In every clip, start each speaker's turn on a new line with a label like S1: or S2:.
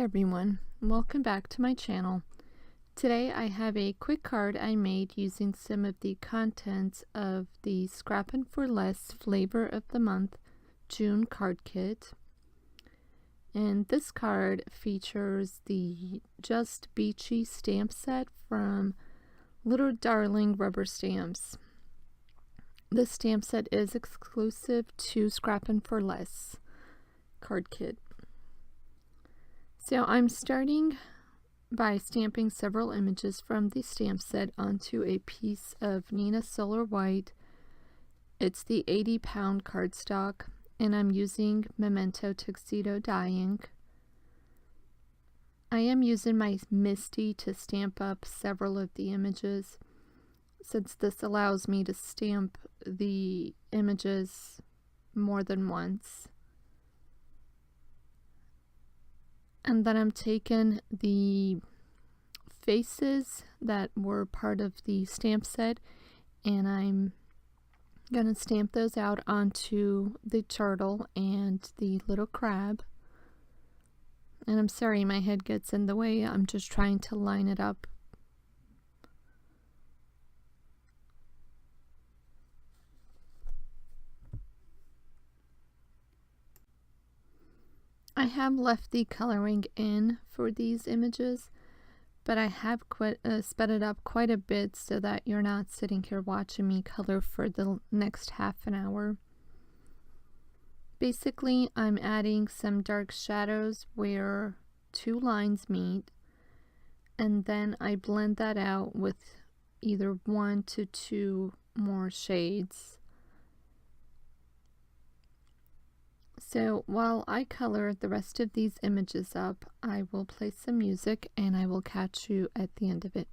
S1: everyone, welcome back to my channel. Today I have a quick card I made using some of the contents of the Scrappin' for Less Flavor of the Month June card kit. And this card features the Just Beachy stamp set from Little Darling Rubber Stamps. This stamp set is exclusive to Scrappin' for Less card kit. So I'm starting by stamping several images from the stamp set onto a piece of Neenah Solar White. It's the 80-pound cardstock, and I'm using Memento Tuxedo dye ink. I am using my Misty to stamp up several of the images, since this allows me to stamp the images more than once. And then I'm taking the faces that were part of the stamp set, and I'm going to stamp those out onto the turtle and the little crab. And I'm sorry my head gets in the way, I'm just trying to line it up. I have left the coloring in for these images, but I have sped it up quite a bit so that you're not sitting here watching me color for the next half an hour. Basically, I'm adding some dark shadows where two lines meet, and then I blend that out with either 1 to 2 more shades. So while I color the rest of these images up, I will play some music and I will catch you at the end of it.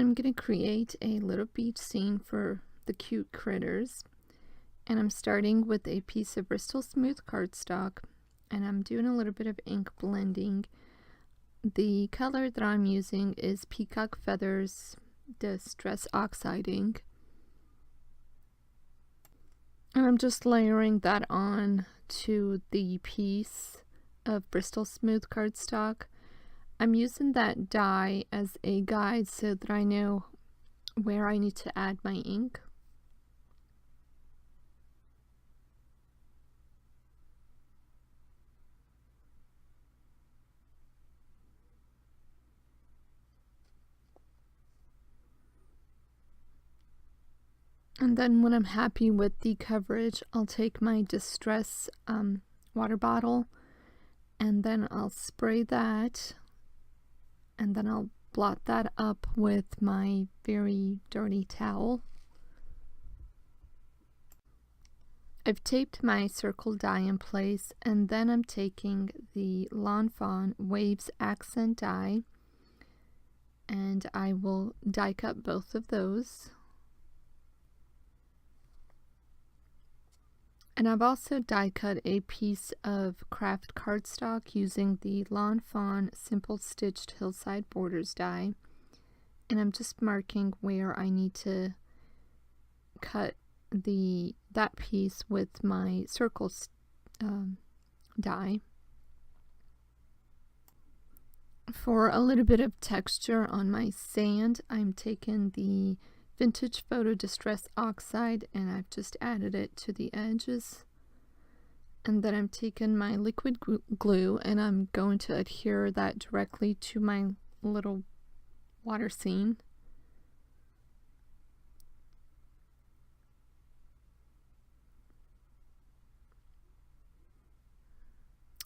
S1: I'm going to create a little beach scene for the cute critters. And I'm starting with a piece of Bristol Smooth cardstock, and I'm doing a little bit of ink blending. The color that I'm using is Peacock Feathers Distress Oxide ink. And I'm just layering that on to the piece of Bristol Smooth cardstock. I'm using that die as a guide so that I know where I need to add my ink. And then when I'm happy with the coverage, I'll take my Distress water bottle, and then I'll spray that, and then I'll blot that up with my very dirty towel. I've taped my circle die in place, and then I'm taking the Fawn Waves accent die, and I will die cut both of those. And I've also die cut a piece of craft cardstock using the Fawn Simple Stitched Hillside Borders die. And I'm just marking where I need to cut that piece with my circle die. For a little bit of texture on my sand, I'm taking the Vintage Photo Distress Oxide, and I've just added it to the edges. And then I'm taking my liquid glue, and I'm going to adhere that directly to my little water scene.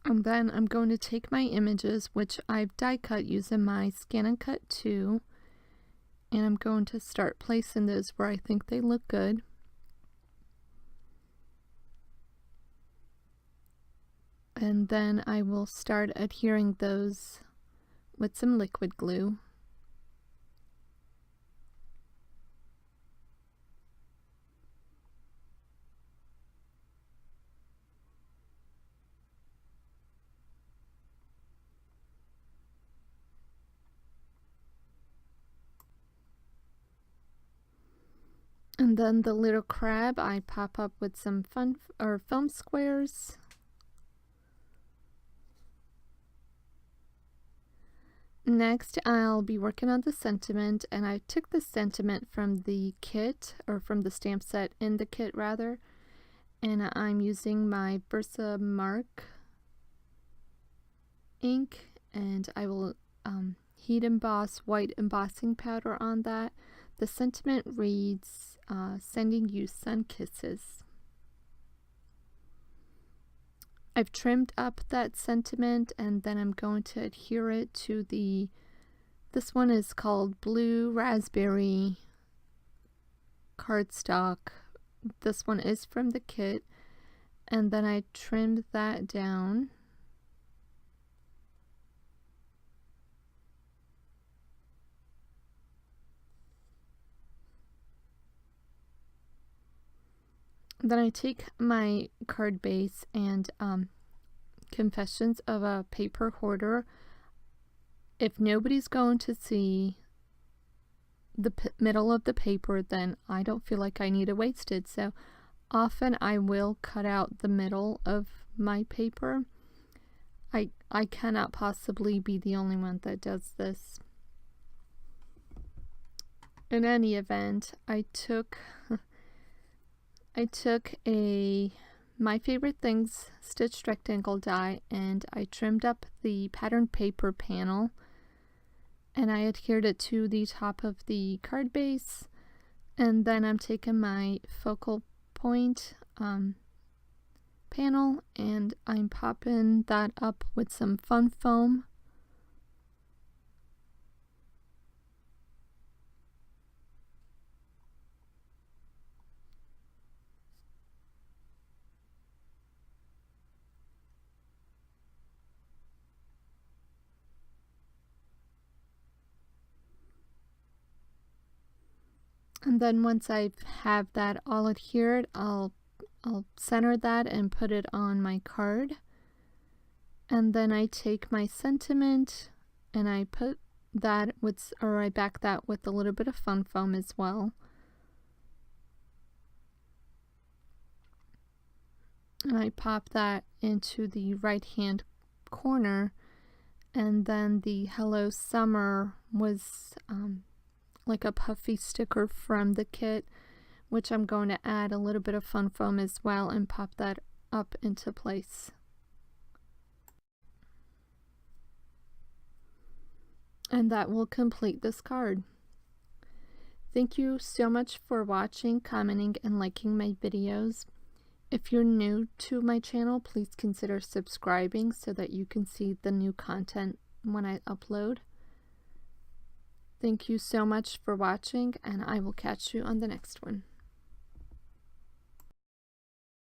S1: And then I'm going to take my images, which I've die cut using my ScanNCut 2, and I'm going to start placing those where I think they look good. And then I will start adhering those with some liquid glue. And then the little crab I pop up with some foam squares. Next, I'll be working on the sentiment, and I took the sentiment from the kit, or from the stamp set in the kit rather, and I'm using my Versamark ink, and I will heat emboss white embossing powder on that. The sentiment reads, sending you sun kisses. I've trimmed up that sentiment, and then I'm going to adhere it to this one is called Blue Raspberry cardstock. This one is from the kit, and then I trimmed that down. Then I take my card base and Confessions of a Paper Hoarder. If nobody's going to see the middle of the paper, then I don't feel like I need to waste it. So often I will cut out the middle of my paper. I cannot possibly be the only one that does this. In any event, I took a My Favorite Things stitched rectangle die, and I trimmed up the patterned paper panel, and I adhered it to the top of the card base. And then I'm taking my focal point panel, and I'm popping that up with some fun foam. And then once I have that all adhered, I'll center that and put it on my card. And then I take my sentiment and I put that with, or I back that with a little bit of fun foam as well. And I pop that into the right hand corner. And then the Hello Summer was like a puffy sticker from the kit, which I'm going to add a little bit of fun foam as well and pop that up into place. And that will complete this card. Thank you so much for watching, commenting, and liking my videos. If you're new to my channel, please consider subscribing so that you can see the new content when I upload. Thank you so much for watching, and I will catch you on the next one.